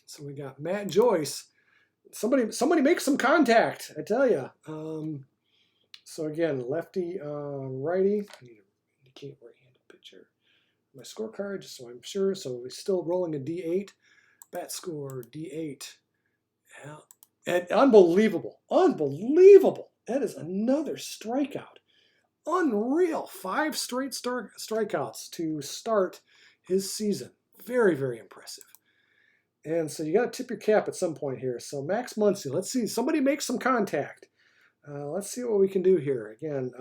A: So we got Matt Joyce. Somebody make some contact, I tell you. So again, lefty, righty. I need to indicate right-handed pitcher. My scorecard, just so I'm sure. So we're still rolling a D8. Bat score D8. Yeah. And unbelievable. That is another strikeout. Unreal. 5 straight strikeouts to start his season. Very, very impressive. And so you got to tip your cap at some point here. So Max Muncy, let's see. Somebody make some contact. Let's see what we can do here. Again,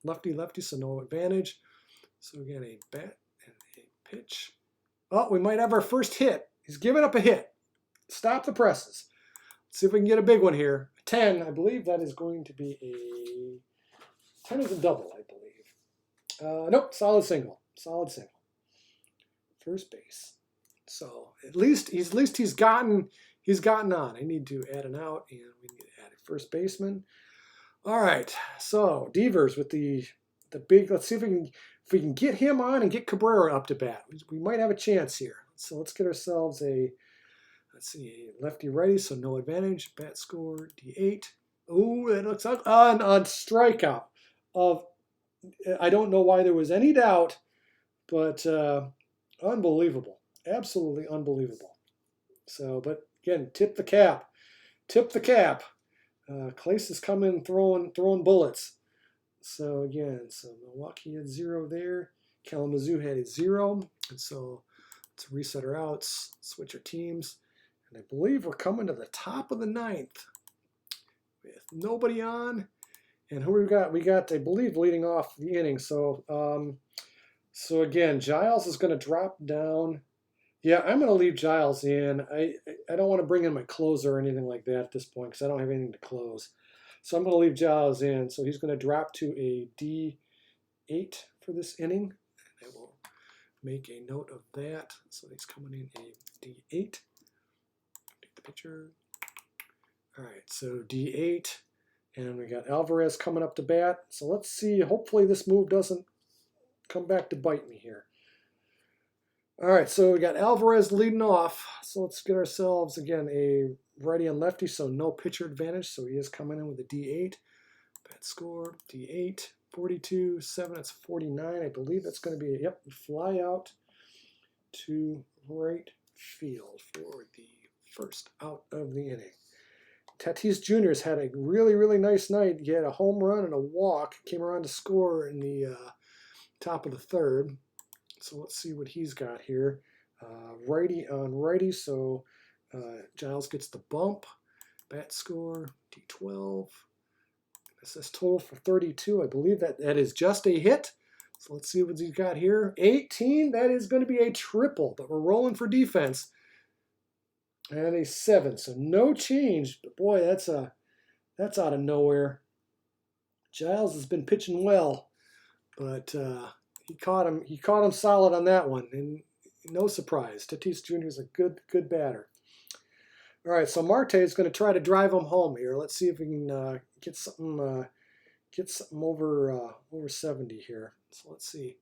A: lefty, so no advantage. So again, a bat and a pitch. Oh, we might have our first hit. He's giving up a hit. Stop the presses. Let's see if we can get a big one here. 10, I believe that is going to be 10 is a double, I believe. Nope, solid single. Solid single. First base. So at least he's gotten on. I need to add an out, and we need to add a first baseman. All right. So Devers with the big. Let's see if we can get him on and get Cabrera up to bat. We might have a chance here. So let's get ourselves a lefty righty. So no advantage. Bat score D8. Ooh, that looks on strikeout of. I don't know why there was any doubt, but unbelievable. Absolutely unbelievable. So, but again, tip the cap. Tip the cap. Clase is coming throwing bullets. So again, Milwaukee had 0 there. Kalamazoo had a 0. And so let's reset our outs, switch our teams. And I believe we're coming to the top of the 9th with nobody on. And who we got? We got, I believe, leading off the inning. So so again, Giles is going to drop down. Yeah, I'm going to leave Giles in. I don't want to bring in my closer or anything like that at this point because I don't have anything to close. So I'm going to leave Giles in. So he's going to drop to a D8 for this inning. I will make a note of that. So he's coming in a D8. Take the picture. All right, so D8. And we got Alvarez coming up to bat. So let's see. Hopefully this move doesn't come back to bite me here. All right, so we got Alvarez leading off. So let's get ourselves, again, a righty and lefty, so no pitcher advantage. So he is coming in with a D8. Bat score, D8, 42, 7, that's 49. I believe that's going to be, yep, fly out to right field for the first out of the inning. Tatis Jr. has had a really, really nice night. He had a home run and a walk. Came around to score in the top of the 3rd. So let's see what he's got here. Righty on righty, so Giles gets the bump. Bat score, D12. This is total for 32. I believe that is just a hit. So let's see what he's got here. 18, that is going to be a triple, but we're rolling for defense. And a 7, so no change. But boy, that's out of nowhere. Giles has been pitching well, but he caught him solid on that one, and no surprise. Tatis Jr. is a good batter. All right, so Marte is going to try to drive him home here. Let's see if we can get something over 70 here. So let's see.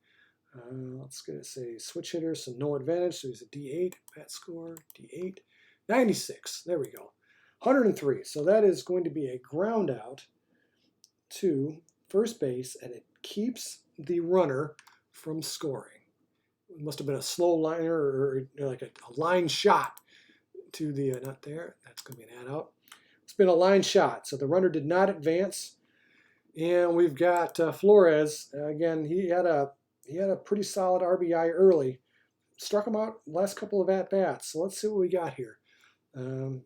A: Let's get a switch hitter, so no advantage. So he's a D8. Bat score D8. 96. There we go. 103. So that is going to be a ground out to first base, and it keeps the runner from scoring. It must have been a slow liner or like a line shot to the, not there, that's going to be an add out. It's been a line shot, so the runner did not advance. And we've got Flores. Again, he had a pretty solid RBI early. Struck him out last couple of at-bats. So let's see what we got here. And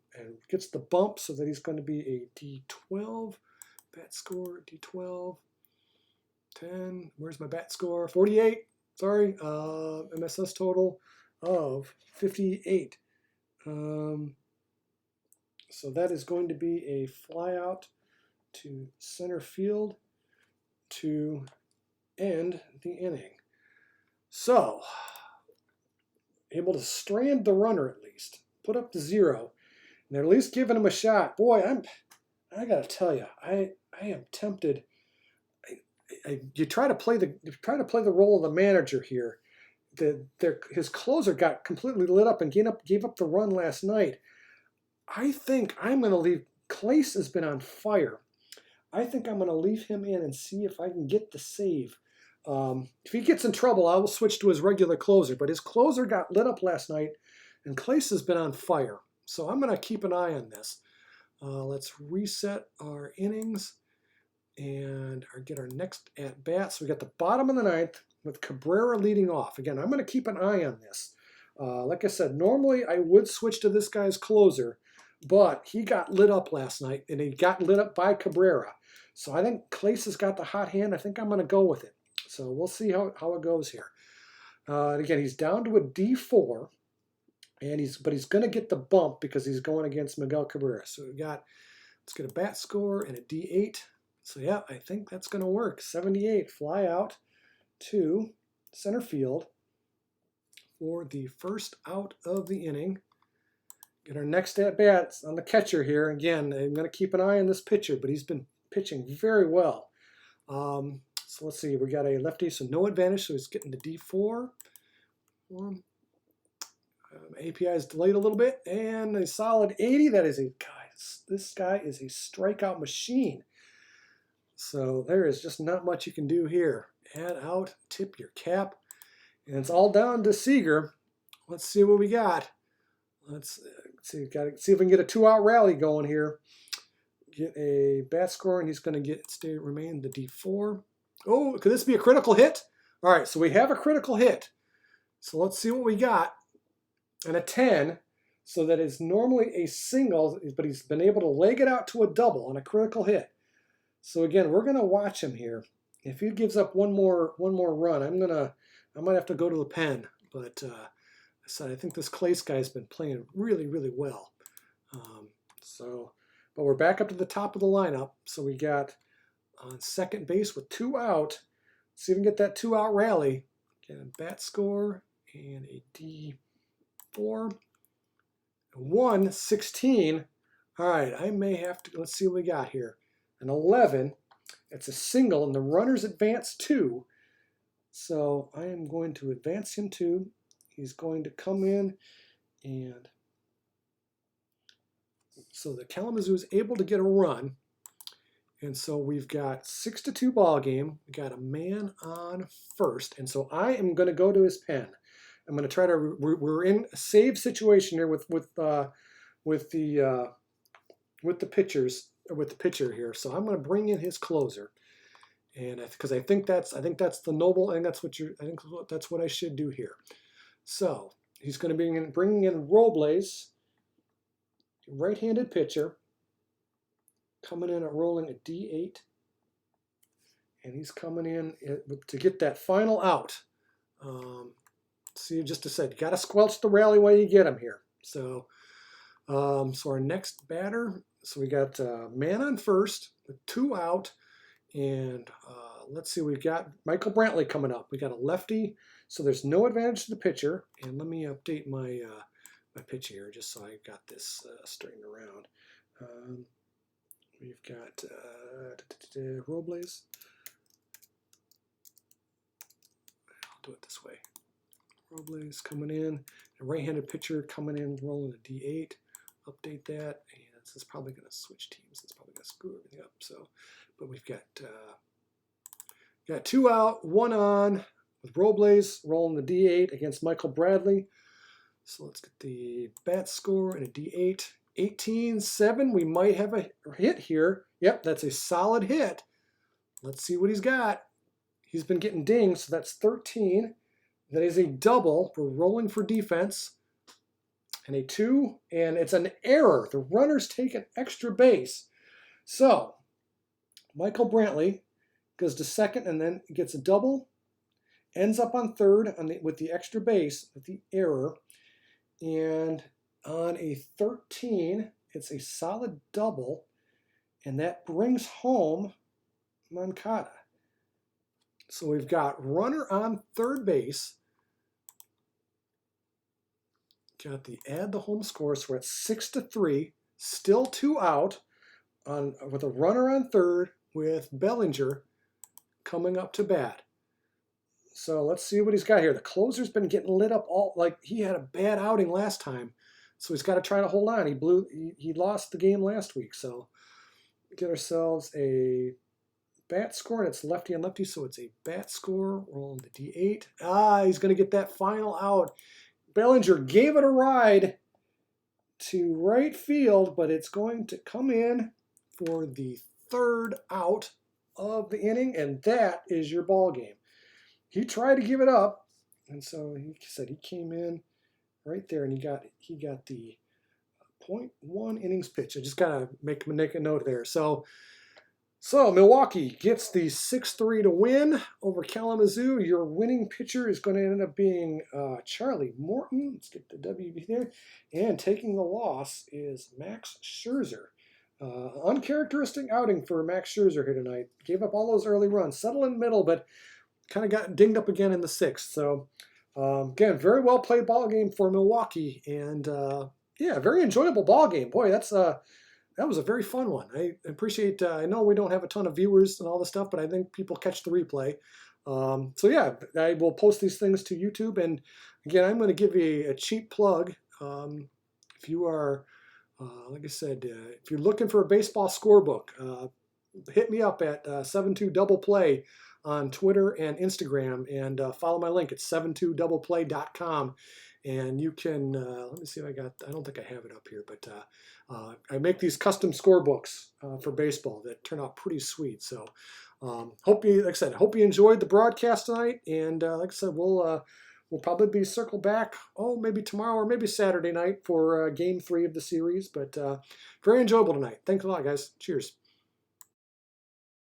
A: gets the bump so that he's going to be a D12. Bat score, D12. 10. Where's my bat score? 48. Sorry. MSS total of 58. So that is going to be a fly out to center field to end the inning. So, able to strand the runner at least. Put up the 0. And they're at least giving him a shot. Boy, I got to tell you, I am tempted. You try to play the role of the manager here. His closer got completely lit up and gave up the run last night. I think I'm going to leave. Clase has been on fire. I think I'm going to leave him in and see if I can get the save. If he gets in trouble, I will switch to his regular closer. But his closer got lit up last night, and Clase has been on fire. So I'm going to keep an eye on this. Let's reset our innings and get our next at-bat. So we got the bottom of the 9th with Cabrera leading off. Again, I'm going to keep an eye on this. Like I said, normally I would switch to this guy's closer, but he got lit up last night, and he got lit up by Cabrera. So I think Clase has got the hot hand. I think I'm going to go with it. So we'll see how it goes here. Again, he's down to a D4, but he's going to get the bump because he's going against Miguel Cabrera. So let's get a bat score and a D8. So yeah, I think that's going to work. 78, fly out to center field for the first out of the inning. Get our next at bats on the catcher here. Again, I'm going to keep an eye on this pitcher, but he's been pitching very well. So let's see, we got a lefty, so no advantage, so he's getting to D4. API is delayed a little bit, and a solid 80. That is this guy is a strikeout machine. So there is just not much you can do here. Add out, tip your cap, and it's all down to Seager. Let's see what we got. Let's see. Got to see if we can get a 2-out rally going here. Get a bat score, and he's going to remain the D4. Oh, could this be a critical hit? All right, so we have a critical hit. So let's see what we got. And a 10, so that is normally a single, but he's been able to leg it out to a double on a critical hit. So again, we're going to watch him here. If he gives up one more run, I might have to go to the pen. But I think this Clase guy's been playing really, really well. But we're back up to the top of the lineup. So we got on second base with 2 out. See if we can get that 2-out rally. Get a bat score and a D4. 116. All right, I may have to, let's see what we got here. An 11. It's a single, and the runners advance 2. So I am going to advance him 2. He's going to come in, and so the Kalamazoo is able to get a run. And so we've got 6-2 ball game. We got a man on first, and so I am going to go to his pen. I'm going to try to. We're in a save situation here with the pitcher here. So I'm going to bring in his closer, and because I think that's the noble, and that's what I should do here. So he's going to be bringing in Robles, right-handed pitcher, coming in at rolling a D8, and he's coming in to get that final out. See, just to say, you got to squelch the rally while you get him here. So, so our next batter. So we got man on first with 2 out, and let's see, we've got Michael Brantley coming up. We got a lefty, so there's no advantage to the pitcher. And let me update my my pitch here just so I got this straightened around. We've got Robles. I'll do it this way. Robles coming in, a right-handed pitcher coming in, rolling a D8. Update that, and this is probably going to switch teams. It's probably going to screw everything up. So, but we've got 2 out, 1 on with Robles rolling the D8 against Michael Bradley. So let's get the bat score and a D8. 18-7. We might have a hit here. Yep, that's a solid hit. Let's see what he's got. He's been getting dinged, so that's 13. That is a double. We're rolling for defense. And a 2, and it's an error. The runner's take an extra base. So, Michael Brantley goes to second and then gets a double, ends up on third with the extra base, with the error. And on a 13, it's a solid double, and that brings home Moncada. So we've got runner on third base. Got the add the home score, so we're at 6-3, still 2 out, with a runner on third with Bellinger coming up to bat. So let's see what he's got here. The closer's been getting lit up like he had a bad outing last time, so he's got to try to hold on. He lost the game last week, so get ourselves a bat score, and it's lefty on lefty, so it's a bat score. Rolling the D8. He's going to get that final out. Bellinger gave it a ride to right field, but it's going to come in for the 3rd out of the inning, and that is your ball game. He tried to give it up, and so he said he came in right there, and he got the 0.1 innings pitch. I just gotta make a note there. So Milwaukee gets the 6-3 to win over Kalamazoo. Your winning pitcher is going to end up being Charlie Morton. Let's get the WB there. And taking the loss is Max Scherzer. Uncharacteristic outing for Max Scherzer here tonight. Gave up all those early runs, settled in the middle, but kind of got dinged up again in the sixth. So again, very well played ball game for Milwaukee, and yeah, very enjoyable ball game. Boy, that was a very fun one. I appreciate. I know we don't have a ton of viewers and all this stuff, but I think people catch the replay. So yeah, I will post these things to YouTube, and again, I'm going to give you a cheap plug. If you are, like I said, if you're looking for a baseball scorebook, hit me up at 72 Double Play on Twitter and Instagram, and follow my link at 72doubleplay.com. And you can, let me see if I don't think I have it up here, but I make these custom scorebooks for baseball that turn out pretty sweet. So hope you enjoyed the broadcast tonight. And like I said, we'll probably be circled back, maybe tomorrow or maybe Saturday night for game 3 of the series. But very enjoyable tonight. Thanks a lot, guys. Cheers.